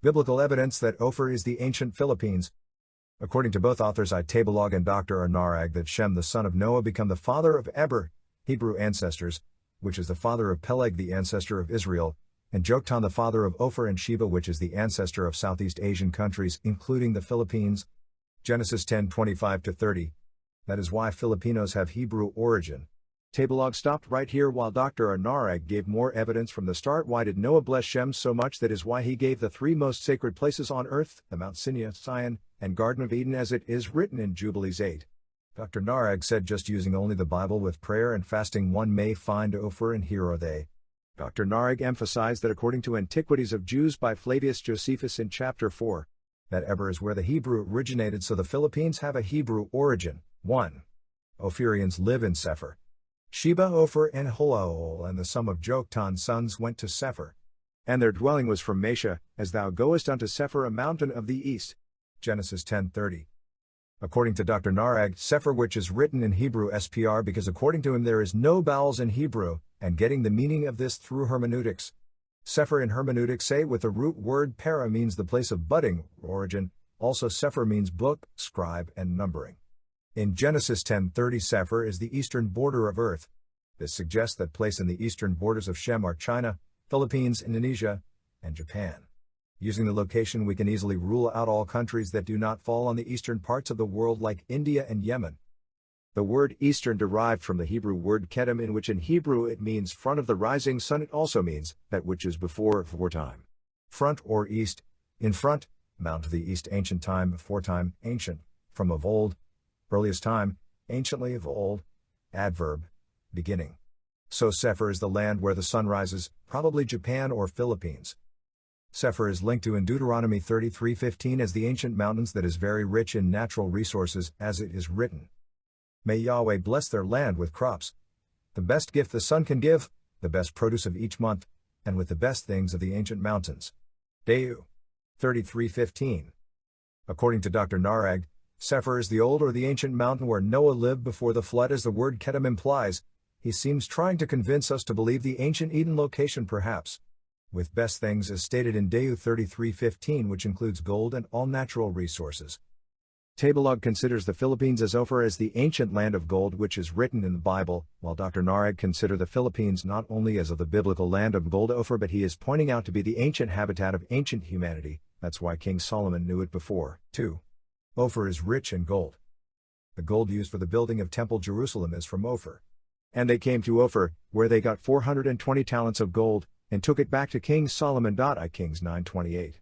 Biblical evidence that Ophir is the ancient Philippines. According to both authors Tabilog and Dr. or Narag, that Shem the son of Noah became the father of Eber, Hebrew ancestors, which is the father of Peleg the ancestor of Israel, and Joktan the father of Ophir and Sheba, which is the ancestor of Southeast Asian countries including the Philippines. Genesis 10:25-30. That is why Filipinos have Hebrew origin. Tabilog stopped right here while Dr. Narag gave more evidence from the start. Why did Noah bless Shem so much? That is why he gave the three most sacred places on earth, the Mount Sinia, Zion, and Garden of Eden, as it is written in Jubilees 8. Dr. Narag said just using only the Bible with prayer and fasting one may find Ophir, and here are they. Dr. Narag emphasized that according to Antiquities of Jews by Flavius Josephus in chapter 4, that Eber is where the Hebrew originated, so the Philippines have a Hebrew origin. 1. Ophirians live in Sephir. Sheba, Ophir, and Holaol and the sum of Joktan's sons went to Sephir. And their dwelling was from Mesha, as thou goest unto Sephir, a mountain of the east. Genesis 10:30. According to Dr. Narag, Sephir, which is written in Hebrew SPR, because according to him there is no vowels in Hebrew, and getting the meaning of this through hermeneutics. Sephir in hermeneutics say with the root word para means the place of budding, origin. Also Sephir means book, scribe, and numbering. In Genesis 10:30, Sephir is the eastern border of earth. This suggests that place in the eastern borders of Shem are China, Philippines, Indonesia, and Japan. Using the location we can easily rule out all countries that do not fall on the eastern parts of the world like India and Yemen. The word eastern derived from the Hebrew word kedem, in which in Hebrew it means front of the rising sun. It also means that which is beforetime. Front or east, in front, mount of the east, ancient time, foretime, ancient, from of old, earliest time, anciently of old, adverb, beginning. So Sephir is the land where the sun rises, probably Japan or Philippines. Sephir is linked to in Deuteronomy 33:15 as the ancient mountains that is very rich in natural resources, as it is written. May Yahweh bless their land with crops, the best gift the sun can give, the best produce of each month, and with the best things of the ancient mountains. Deu 33:15. According to Dr. Narag, Sephir is the old or the ancient mountain where Noah lived before the flood, as the word kedem implies. He seems trying to convince us to believe the ancient Eden location, perhaps. With best things as stated in Deu 33:15, which includes gold and all natural resources. Tabilog considers the Philippines as Ophir as the ancient land of gold which is written in the Bible, while Dr. Narag consider the Philippines not only as of the biblical land of gold Ophir, but he is pointing out to be the ancient habitat of ancient humanity. That's why King Solomon knew it before. 2. Ophir is rich in gold. The gold used for the building of Temple Jerusalem is from Ophir. And they came to Ophir, where they got 420 talents of gold, and took it back to King Solomon. I Kings 9:28.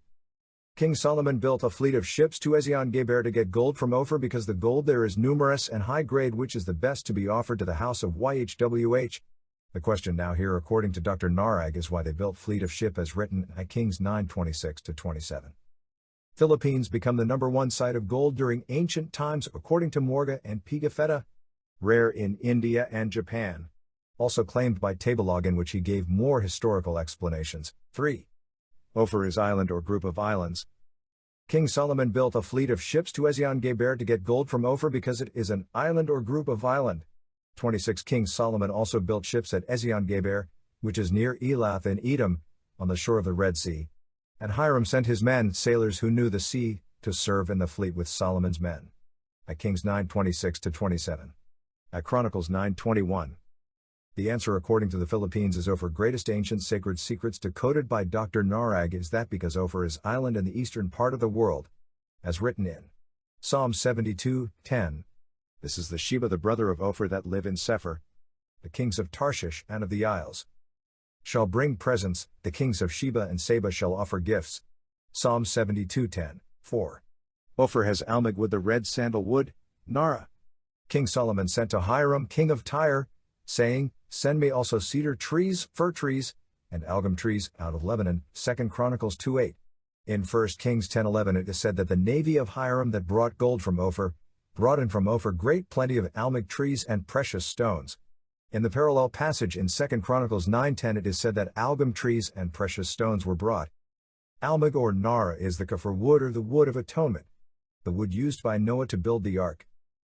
King Solomon built a fleet of ships to Ezion-Geber to get gold from Ophir, because the gold there is numerous and high grade, which is the best to be offered to the house of YHWH. The question now here, according to Dr. Narag, is why they built fleet of ship as written in Kings 9:26-27. Philippines become the #1 site of gold during ancient times, according to Morga and Pigafetta. Rare in India and Japan. Also claimed by Tabilog, in which he gave more historical explanations. 3. Ophir is island or group of islands. King Solomon built a fleet of ships to Ezion-Geber to get gold from Ophir because it is an island or group of island. 26. King Solomon also built ships at Ezion-Geber, which is near Elath in Edom, on the shore of the Red Sea. And Hiram sent his men, sailors who knew the sea, to serve in the fleet with Solomon's men. At Kings 9:26-27. At Chronicles 9:21. The answer according to the Philippines is Ophir. Greatest ancient sacred secrets decoded by Dr. Narag is that because Ophir is island in the eastern part of the world, as written in Psalm 72:10. This is the Sheba, the brother of Ophir, that live in Sephir. The kings of Tarshish and of the isles shall bring presents, the kings of Sheba and Seba shall offer gifts. Psalm 72:10, 4. Ophir has almug wood, the red sandalwood, Nara. King Solomon sent to Hiram, king of Tyre, saying, Send me also cedar trees, fir trees, and algum trees out of Lebanon. 2 Chronicles 2:8. In 1 Kings 10:11 it is said that the navy of Hiram that brought gold from Ophir, brought in from Ophir great plenty of almug trees and precious stones. In the parallel passage in 2 Chronicles 9:10 it is said that algum trees and precious stones were brought. Almug or Nara is the Kafir wood or the wood of atonement, the wood used by Noah to build the ark.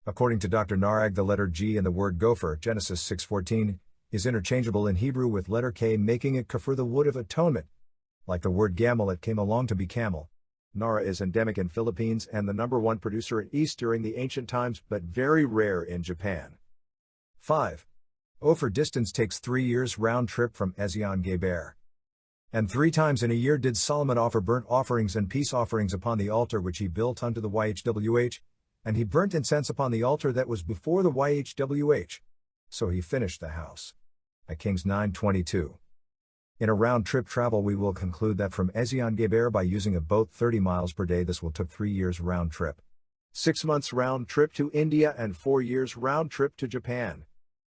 According to Dr. Narag, the letter G in the word gopher, Genesis 6:14, is interchangeable in Hebrew with letter K, making it Kafir, the wood of atonement. Like the word gamel, it came along to be camel. Nara is endemic in Philippines and the #1 producer in East during the ancient times, but very rare in Japan. 5. Ophir distance takes 3 years round trip from Ezion-Geber. And 3 times in a year did Solomon offer burnt offerings and peace offerings upon the altar which he built unto the YHWH, and he burnt incense upon the altar that was before the YHWH. So he finished the house. Kings 9:22. In a round-trip travel we will conclude that from Ezion-Geber by using a boat 30 miles per day this will took 3 years round trip. 6 months round trip to India and 4 years round trip to Japan.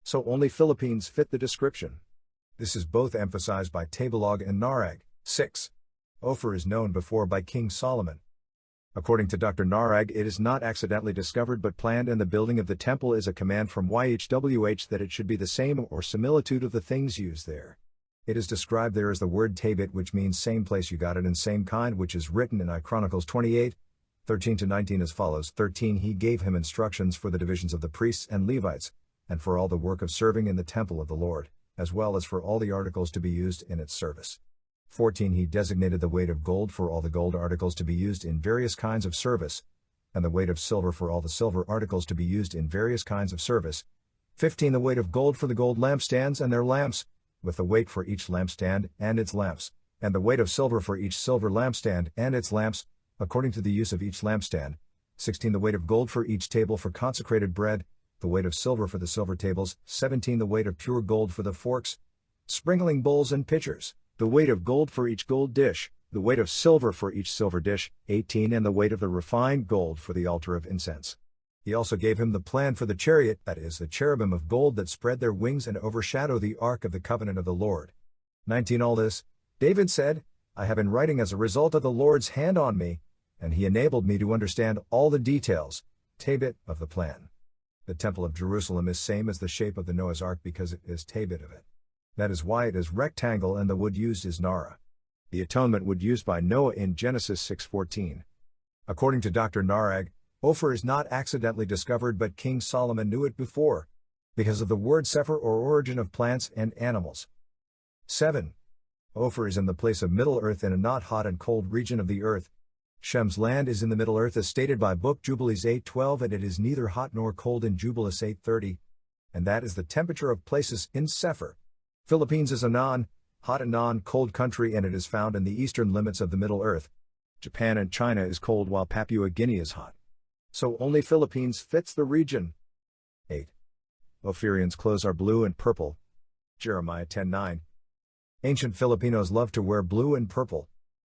So only Philippines fit the description. This is both emphasized by Tabilog and Narag. 6. Ophir is known before by King Solomon. According to Dr. Narag, it is not accidentally discovered but planned, and the building of the temple is a command from YHWH that it should be the same or similitude of the things used there. It is described there as the word tabit, which means same place you got it, and same kind, which is written in I Chronicles 28, 13-19 as follows. 13 He gave him instructions for the divisions of the priests and Levites, and for all the work of serving in the temple of the Lord, as well as for all the articles to be used in its service. 14 He designated the weight of gold for all the gold articles to be used in various kinds of service, and the weight of silver for all the silver articles to be used in various kinds of service. 15 The weight of gold for the gold lampstands and their lamps, with the weight for each lampstand and its lamps, and the weight of silver for each silver lampstand and its lamps, according to the use of each lampstand. 16 The weight of gold for each table for consecrated bread, the weight of silver for the silver tables. 17 The weight of pure gold for the forks, sprinkling bowls and pitchers, the weight of gold for each gold dish, the weight of silver for each silver dish. 18 And the weight of the refined gold for the altar of incense. He also gave him the plan for the chariot, that is, the cherubim of gold that spread their wings and overshadow the ark of the covenant of the Lord. 19 All this, David said, I have in writing as a result of the Lord's hand on me, and he enabled me to understand all the details, tabit, of the plan. The temple of Jerusalem is same as the shape of the Noah's ark because it is tabit of it. That is why it is rectangle and the wood used is nara. The atonement wood used by Noah in Genesis 6:14. According to Dr. Narag, Ophir is not accidentally discovered but King Solomon knew it before, because of the word sephir or origin of plants and animals. 7. Ophir is in the place of Middle Earth in a not hot and cold region of the earth. Shem's land is in the Middle Earth as stated by book Jubilees 8:12, and it is neither hot nor cold in Jubilees 8:30, and that is the temperature of places in Sephir. Philippines is a non-hot and non-cold country, and it is found in the eastern limits of the Middle Earth. Japan and China is cold while Papua Guinea is hot. So only Philippines fits the region. 8. Ophirians' clothes are blue and purple. Jeremiah 10:9. Ancient Filipinos loved to wear blue and purple.